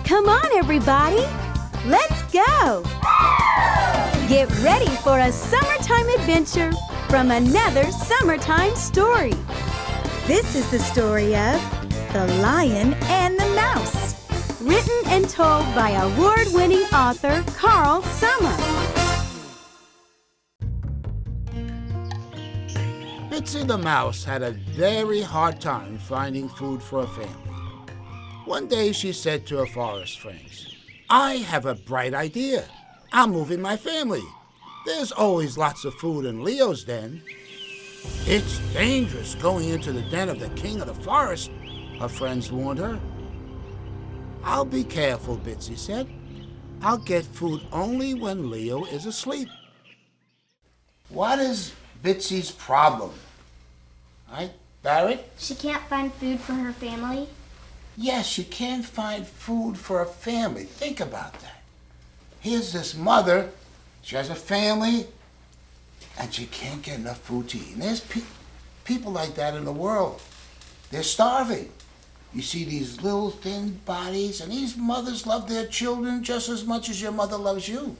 Come on, everybody! Let's go! Get ready for a summertime adventure from another Sommer-Time Story. This is the story of The Lion and the Mouse, written and told by award-winning author Carl Sommer. Bitsy the mouse had a very hard time finding food for her family. One day she said to her forest friends, "I have a bright idea. I'm moving my family. There's always lots of food in Leo's den." "It's dangerous going into the den of the king of the forest," her friends warned her. "I'll be careful," Bitsy said. "I'll get food only when Leo is asleep." What is Bitsy's problem? Right, Barrett? She can't find food for her family. Yes, she can't find food for her family. Think about that. Here's this mother, she has a family, and she can't get enough food to eat. And there's people like that in the world. They're starving. You see these little thin bodies, and these mothers love their children just as much as your mother loves you.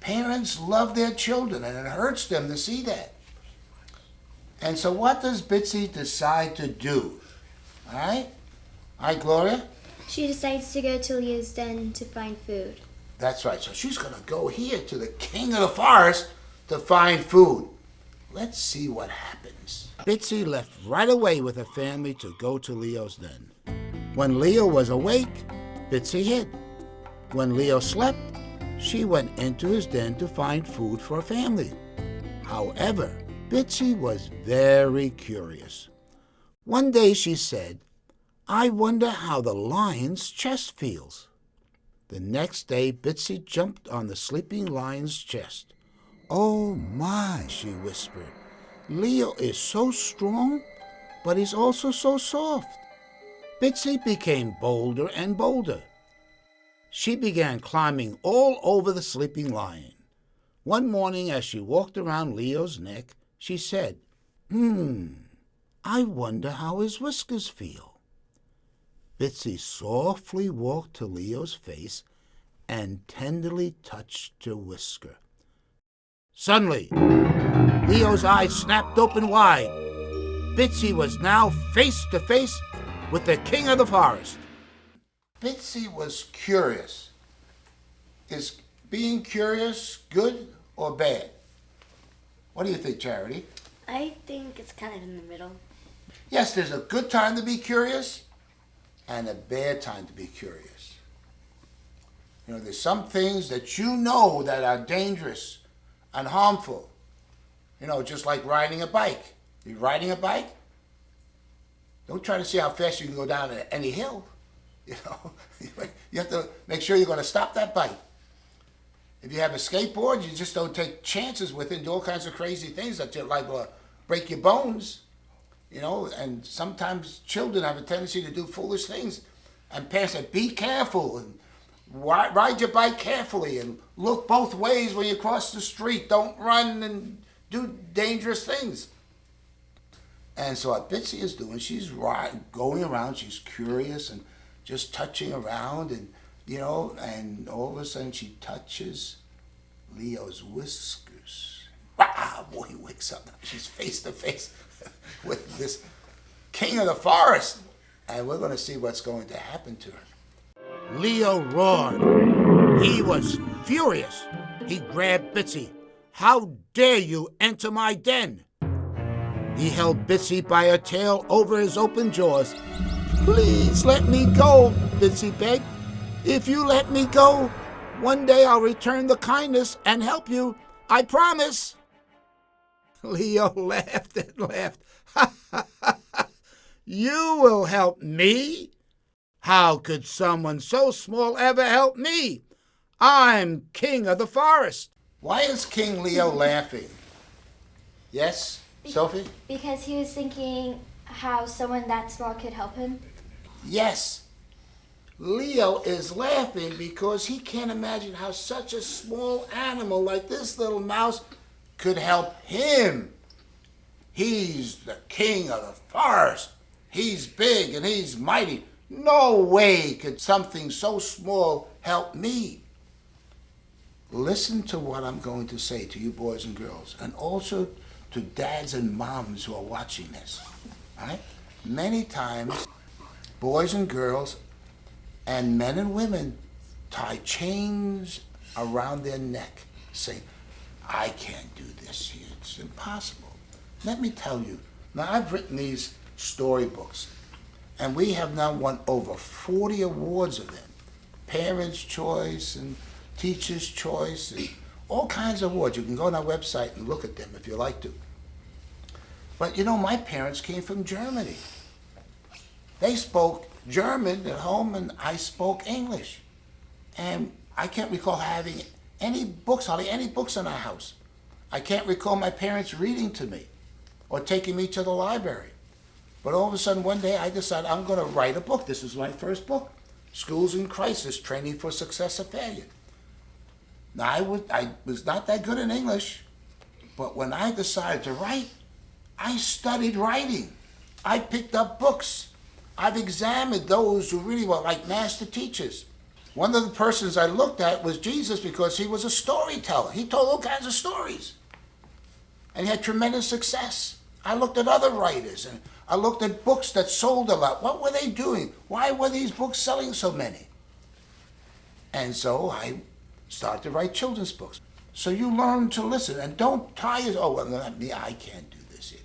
Parents love their children, and it hurts them to see that. And so what does Bitsy decide to do? All right? All right, Gloria? She decides to go to Leo's den to find food. That's right. So she's going to go here to the king of the forest to find food. Let's see what happens. Bitsy left right away with her family to go to Leo's den. When Leo was awake, Bitsy hid. When Leo slept, she went into his den to find food for her family. However, Bitsy was very curious. One day she said, "I wonder how the lion's chest feels." The next day, Bitsy jumped on the sleeping lion's chest. "Oh my," she whispered. "Leo is so strong, but he's also so soft." Bitsy became bolder and bolder. She began climbing all over the sleeping lion. One morning, as she walked around Leo's neck, she said, "I wonder how his whiskers feel." Bitsy softly walked to Leo's face and tenderly touched her whisker. Suddenly, Leo's eyes snapped open wide. Bitsy was now face to face with the king of the forest. Bitsy was curious. Is being curious good or bad? What do you think, Charity? I think it's kind of in the middle. Yes, there's a good time to be curious and a bad time to be curious. You know, there's some things that you know that are dangerous and harmful. You know, just like riding a bike. You're riding a bike, don't try to see how fast you can go down any hill. You know, you have to make sure you're going to stop that bike. If you have a skateboard, you just don't take chances with it and do all kinds of crazy things that you're liable to break your bones. You know, and sometimes children have a tendency to do foolish things. And parents say, be careful and ride your bike carefully and look both ways when you cross the street. Don't run and do dangerous things. And so what Bitsy is doing, she's going around, she's curious and just touching around and, you know, and all of a sudden she touches Leo's whiskers. Ah, boy, he wakes up. She's face to face with this king of the forest. And we're going to see what's going to happen to her. Leo roared. He was furious. He grabbed Bitsy. "How dare you enter my den?" He held Bitsy by her tail over his open jaws. "Please let me go," Bitsy begged. "If you let me go, one day I'll return the kindness and help you. I promise." Leo laughed and laughed. "You will help me? How could someone so small ever help me? I'm king of the forest." Why is King Leo laughing? Yes, Sophie? Because he was thinking how someone that small could help him. Yes. Leo is laughing because he can't imagine how such a small animal like this little mouse could help him. He's the king of the forest. He's big and he's mighty. No way could something so small help me. Listen to what I'm going to say to you boys and girls, and also to dads and moms who are watching this. All right? Many times, boys and girls and men and women tie chains around their neck, saying, I can't do this here. It's impossible. Let me tell you, now I've written these storybooks, and we have now won over 40 awards of them. Parents' Choice and Teacher's Choice and all kinds of awards. You can go on our website and look at them if you like to. But you know, my parents came from Germany. They spoke German at home and I spoke English. And I can't recall having any books, hardly any books in our house. I can't recall my parents reading to me or taking me to the library. But all of a sudden one day I decided I'm going to write a book. This was my first book, Schools in Crisis, Training for Success or Failure. Now I was not that good in English, but when I decided to write, I studied writing. I picked up books. I've examined those who really were like master teachers. One of the persons I looked at was Jesus because he was a storyteller. He told all kinds of stories. And he had tremendous success. I looked at other writers and I looked at books that sold a lot. What were they doing? Why were these books selling so many? And so I started to write children's books. So you learn to listen and don't tie it, oh, well, not me, I can't do this here.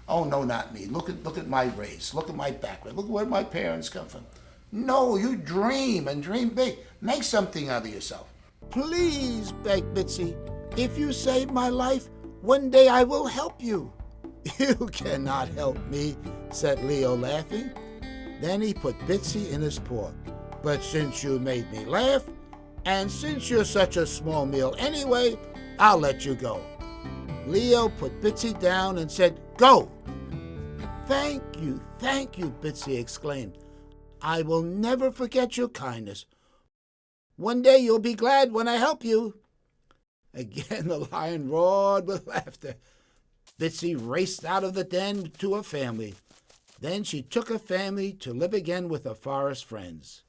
Oh, no, not me. Look at my race. Look at my background. Look at where my parents come from. No, you dream and dream big. Make something out of yourself. Please, begged Bitsie, if you save my life, one day I will help you. You cannot help me, said Leo, laughing. Then he put Bitsie in his paw. But since you made me laugh, and since you're such a small meal anyway, I'll let you go. Leo put Bitsie down and said, go. Thank you, Bitsie exclaimed. I will never forget your kindness. One day you'll be glad when I help you. Again the lion roared with laughter. Bitsie raced out of the den to her family. Then she took her family to live again with her forest friends.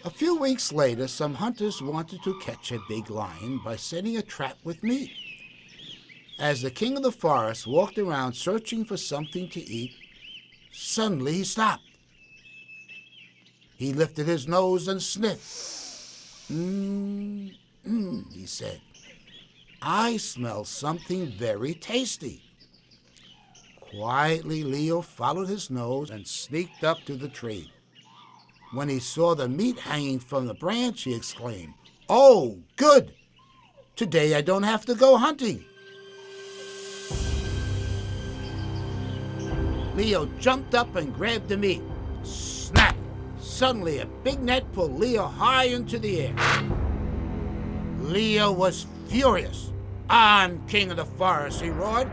A few weeks later, some hunters wanted to catch a big lion by setting a trap with meat. As the king of the forest walked around searching for something to eat, suddenly he stopped. He lifted his nose and sniffed. He said, I smell something very tasty. Quietly, Leo followed his nose and sneaked up to the tree. When he saw the meat hanging from the branch, he exclaimed, oh, good! Today I don't have to go hunting. Leo jumped up and grabbed the meat. Snap! Suddenly, a big net pulled Leo high into the air. Leo was furious. I'm king of the forest, he roared.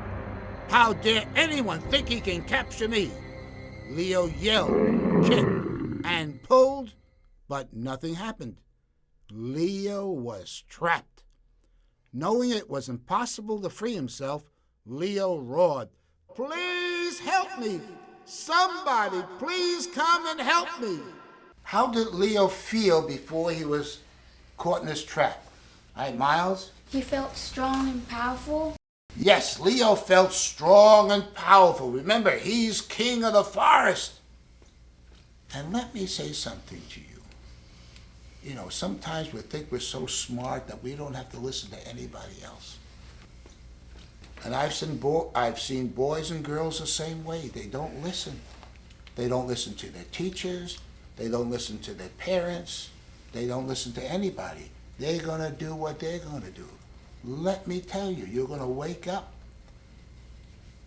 How dare anyone think he can capture me? Leo yelled, kicked, and pulled, but nothing happened. Leo was trapped. Knowing it was impossible to free himself, Leo roared, please help me! Somebody, please come and help me! How did Leo feel before he was caught in this trap? All right, Miles? He felt strong and powerful. Yes, Leo felt strong and powerful. Remember, he's king of the forest. And let me say something to you. You know, sometimes we think we're so smart that we don't have to listen to anybody else. And I've seen boys and girls the same way. They don't listen. They don't listen to their teachers. They don't listen to their parents. They don't listen to anybody. They're going to do what they're going to do. Let me tell you, you're going to wake up.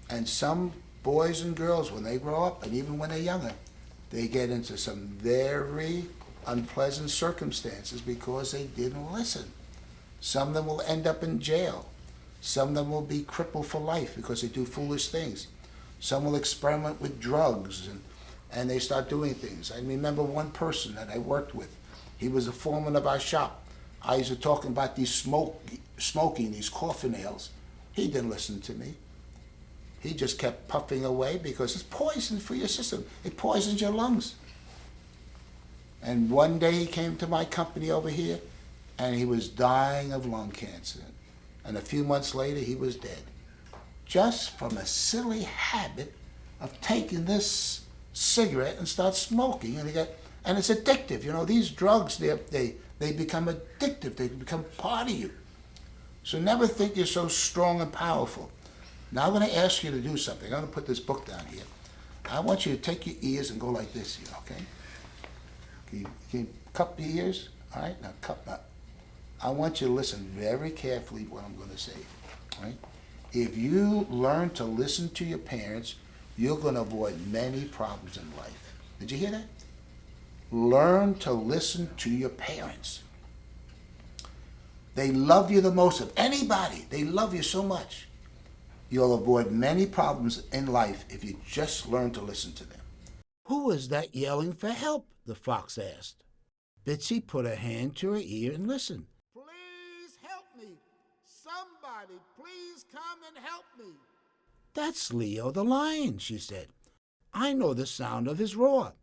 And some boys and girls, when they grow up, and even when they're younger, they get into some very unpleasant circumstances because they didn't listen. Some of them will end up in jail. Some of them will be crippled for life because they do foolish things. Some will experiment with drugs and they start doing things. I remember one person that I worked with. He was a foreman of our shop. I used to talk about these smoking these coffin nails. He didn't listen to me. he just kept puffing away because it's poison for your system. It poisons your lungs. And one day he came to my company over here, and he was dying of lung cancer. And a few months later, he was dead. Just from a silly habit of taking this cigarette and start smoking. And it's addictive. You know, these drugs, they become addictive. They become part of you. So never think you're so strong and powerful. Now I'm going to ask you to do something. I'm going to put this book down here. I want you to take your ears and go like this here, okay? Can you cup your ears? All right, now cup that. I want you to listen very carefully what I'm going to say, all right? If you learn to listen to your parents, you're going to avoid many problems in life. Did you hear that? Learn to listen to your parents. They love you the most of anybody. They love you so much. You'll avoid many problems in life if you just learn to listen to them. Who is that yelling for help? The fox asked. Bitsie put her hand to her ear and listened. Please help me. Somebody, please come and help me. That's Leo the lion, she said. I know the sound of his roar.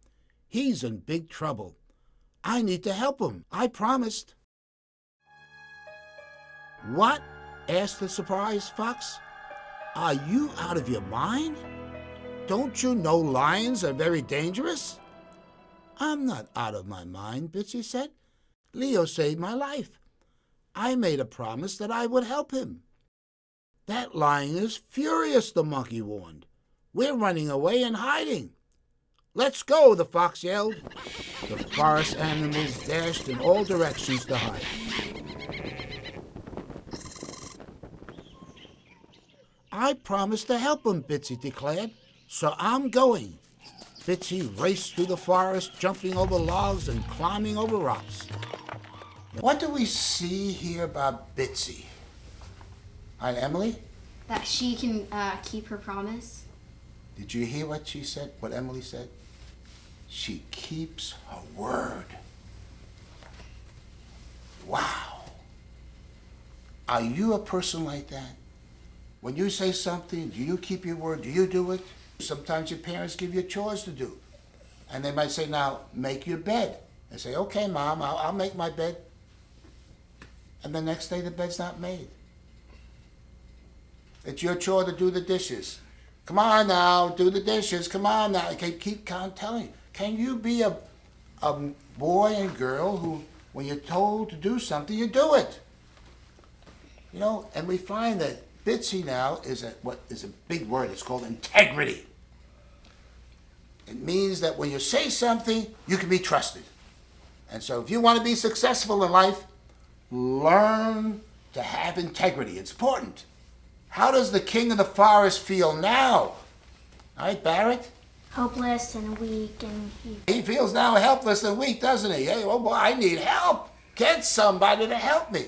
He's in big trouble. I need to help him. I promised. What? Asked the surprised fox. Are you out of your mind? Don't you know lions are very dangerous? I'm not out of my mind, Bitsie said. Leo saved my life. I made a promise that I would help him. That lion is furious, the monkey warned. We're running away and hiding. Let's go, the fox yelled. The forest animals dashed in all directions to hide. I promised to help him, Bitsie declared, so I'm going. Bitsie raced through the forest, jumping over logs and climbing over rocks. What do we see here about Bitsie? Hi, Emily? That she can keep her promise. Did you hear what she said, what Emily said? She keeps her word. Wow. Are you a person like that? When you say something, do you keep your word? Do you do it? Sometimes your parents give you chores to do. And they might say, now, make your bed. And say, okay, Mom, I'll make my bed. And the next day, the bed's not made. It's your chore to do the dishes. Come on now, do the dishes. Come on now. I keep telling you. Can you be a boy and girl who, when you're told to do something, you do it? You know, and we find that Bitsie now is what is a big word. It's called integrity. It means that when you say something, you can be trusted. And so if you want to be successful in life, learn to have integrity. It's important. How does the king of the forest feel now? All right, Barrett? Hopeless and weak, and He feels now helpless and weak, doesn't he? Hey, oh boy, I need help. Get somebody to help me.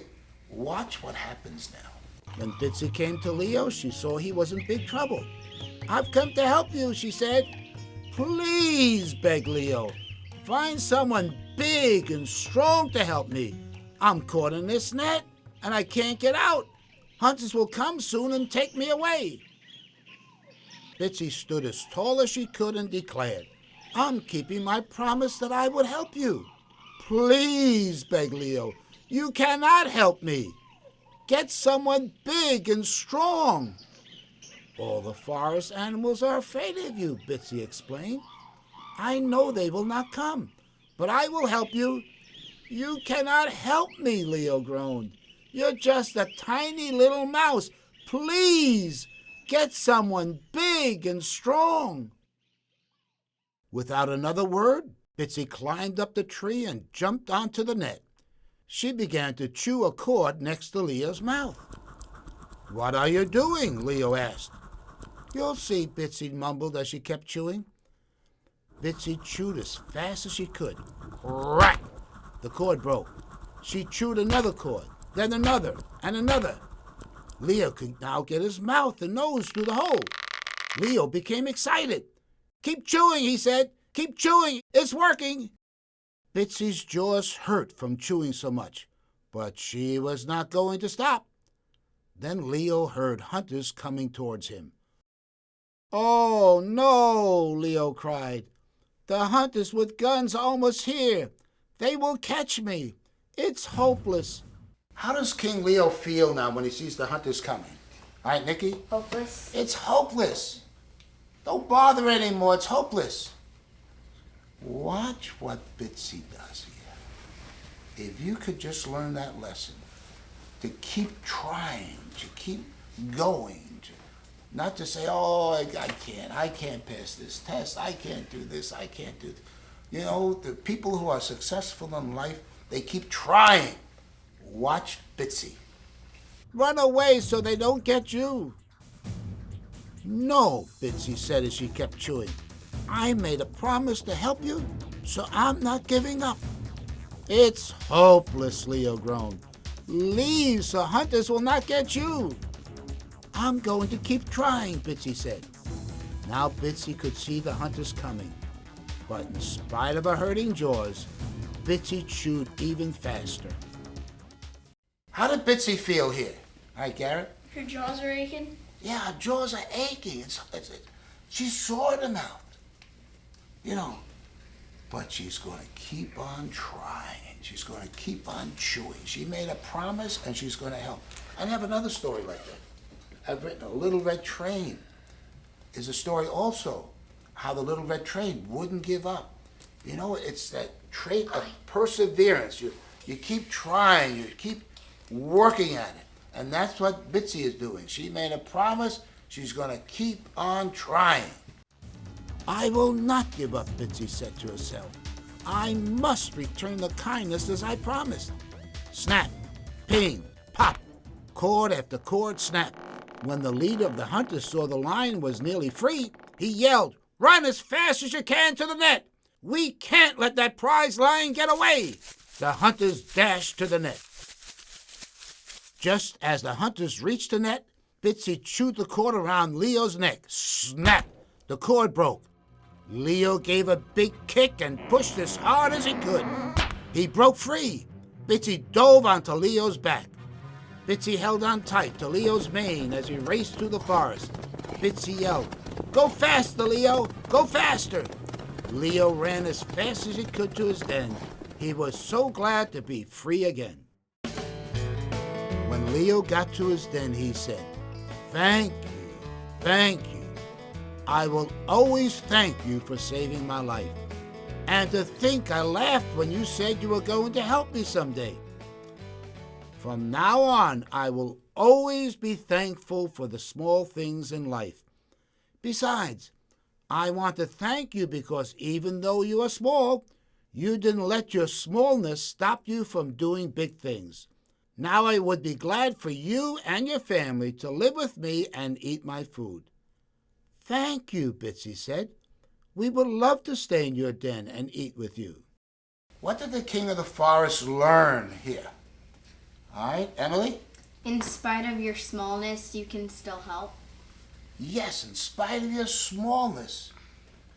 Watch what happens now. When Bitsie came to Leo, she saw he was in big trouble. I've come to help you, she said. Please, begged Leo. Find someone big and strong to help me. I'm caught in this net, and I can't get out. Hunters will come soon and take me away. Bitsie stood as tall as she could and declared, I'm keeping my promise that I would help you. Please, begged Leo, you cannot help me. Get someone big and strong. All the forest animals are afraid of you, Bitsie explained. I know they will not come, but I will help you. You cannot help me, Leo groaned. You're just a tiny little mouse. Please, get someone big and strong. Without another word, Bitsie climbed up the tree and jumped onto the net. She began to chew a cord next to Leo's mouth. What are you doing? Leo asked. You'll see, Bitsie mumbled as she kept chewing. Bitsie chewed as fast as she could. Crack! The cord broke. She chewed another cord, then another, and another. Leo could now get his mouth and nose through the hole. Leo became excited. Keep chewing, he said. Keep chewing. It's working. Bitsie's jaws hurt from chewing so much, but she was not going to stop. Then Leo heard hunters coming towards him. "Oh, no," Leo cried. "The hunters with guns are almost here. They will catch me. It's hopeless." How does King Leo feel now when he sees the hunters coming? All right, Nikki? Hopeless. It's hopeless. Don't bother anymore. It's hopeless. Watch what Bitsie does here. If you could just learn that lesson, to keep trying, to keep going, not to say, "Oh, I can't pass this test. I can't do this. I can't do this." You know, the people who are successful in life, they keep trying. Watch Bitsie. "Run away so they don't get you." "No," Bitsie said as she kept chewing. "I made a promise to help you, so I'm not giving up." "It's hopeless," Leo groaned. "Leave so hunters will not get you." "I'm going to keep trying," Bitsie said. Now Bitsie could see the hunters coming, but in spite of her hurting jaws, Bitsie chewed even faster. How did Bitsie feel here? All right, Garrett? Her jaws are aching. Yeah, her jaws are aching. She's sore in the mouth. You know, but she's going to keep on trying. She's going to keep on chewing. She made a promise, and she's going to help. I have another story like that. I've written A Little Red Train. Is a story also how the little red train wouldn't give up. You know, it's that trait of perseverance. You keep trying. You keep working at it. And that's what Bitsie is doing. She made a promise. She's going to keep on trying. "I will not give up," Bitsie said to herself. "I must return the kindness as I promised." Snap, ping, pop, cord after cord snapped. When the leader of the hunters saw the line was nearly free, he yelled, "Run as fast as you can to the net! We can't let that prize lion get away!" The hunters dashed to the net. Just as the hunters reached the net, Bitsie chewed the cord around Leo's neck. Snap! The cord broke. Leo gave a big kick and pushed as hard as he could. He broke free. Bitsie dove onto Leo's back. Bitsie held on tight to Leo's mane as he raced through the forest. Bitsie yelled, "Go faster, Leo! Go faster!" Leo ran as fast as he could to his den. He was so glad to be free again. When Leo got to his den, he said, "Thank you, thank you. I will always thank you for saving my life. And to think I laughed when you said you were going to help me someday. From now on, I will always be thankful for the small things in life. Besides, I want to thank you because even though you are small, you didn't let your smallness stop you from doing big things. Now I would be glad for you and your family to live with me and eat my food." "Thank you," Bitsie said. "We would love to stay in your den and eat with you." What did the king of the forest learn here? All right, Emily? In spite of your smallness, you can still help. Yes, in spite of your smallness,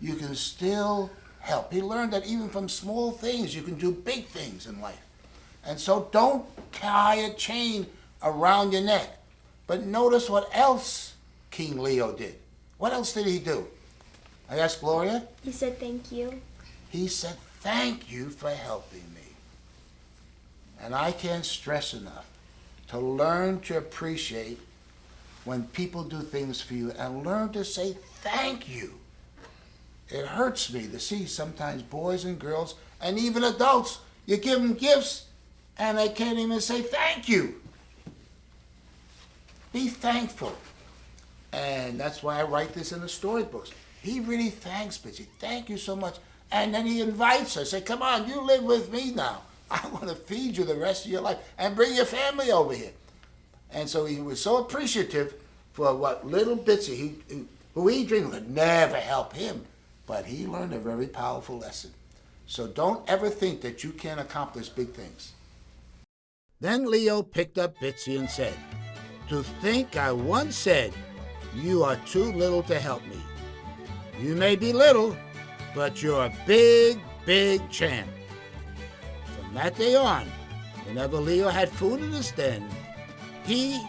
you can still help. He learned that even from small things, you can do big things in life. And so don't tie a chain around your neck. But notice what else King Leo did. What else did he do? I asked Gloria. He said thank you. He said, "Thank you for helping me." And I can't stress enough to learn to appreciate when people do things for you and learn to say thank you. It hurts me to see sometimes boys and girls and even adults, you give them gifts and they can't even say thank you. Be thankful. And that's why I write this in the storybooks. He really thanks Bitsie. "Thank you so much." And then he invites her, say, "Come on, you live with me now. I want to feed you the rest of your life and bring your family over here." And so he was so appreciative for what little Bitsie, who he dreamed would never help him, but he learned a very powerful lesson. So don't ever think that you can't accomplish big things. Then Leo picked up Bitsie and said, "To think I once said, you are too little to help me. You may be little, but you're a big, big champ." From that day on, whenever Leo had food in his den, he,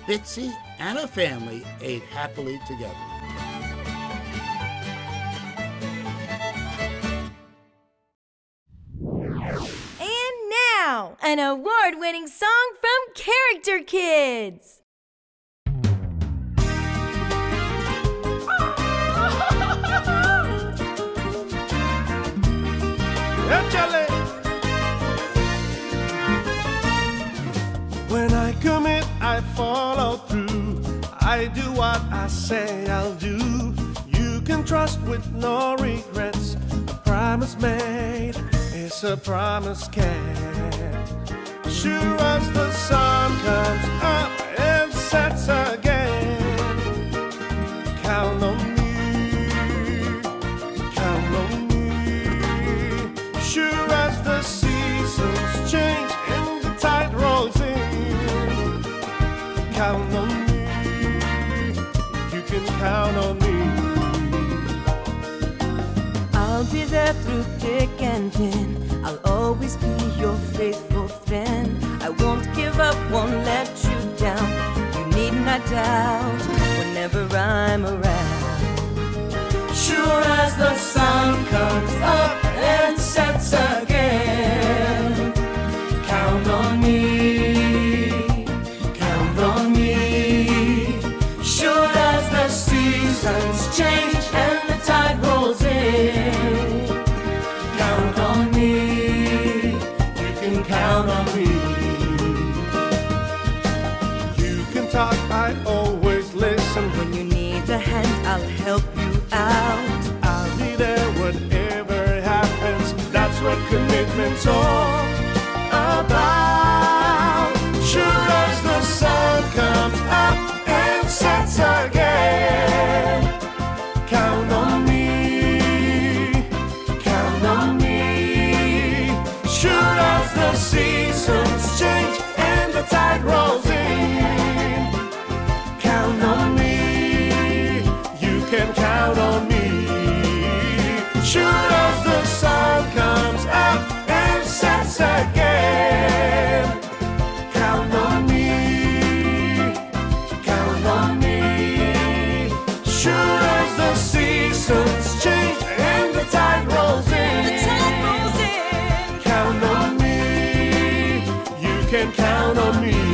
Bitsie, and her family ate happily together. an award-winning song from Character Kids. When I commit, I follow through. I do what I say I'll do. You can trust with no regrets. A promise made is a promise kept. Sure as the sun comes up and sets again. Count on me, count on me. Sure as the seasons change and the tide rolls in. Count on me, you can count on me. I'll be there through thick and thin. I'll always be your faithful friend. I won't give up, won't let you down. You need not doubt whenever I'm around. Sure as the sun comes up and sets again. Count on me, count on me. Sure as the seasons change and the tide rolls in. Count on me, you can count on me. You can talk, I always listen. When you need a hand, I'll help you out. I'll be there whatever happens. That's what commitment's all about. Sure as the sun comes up and sets again. Count on me, count on me. Sure as the seasons change and the tide rolls in. Count on me, you can count on me. Sure as the sun comes up and sets again. Count on me, count on me. Sure as the seasons change and the tide rolls in. Count on me, you can count on me.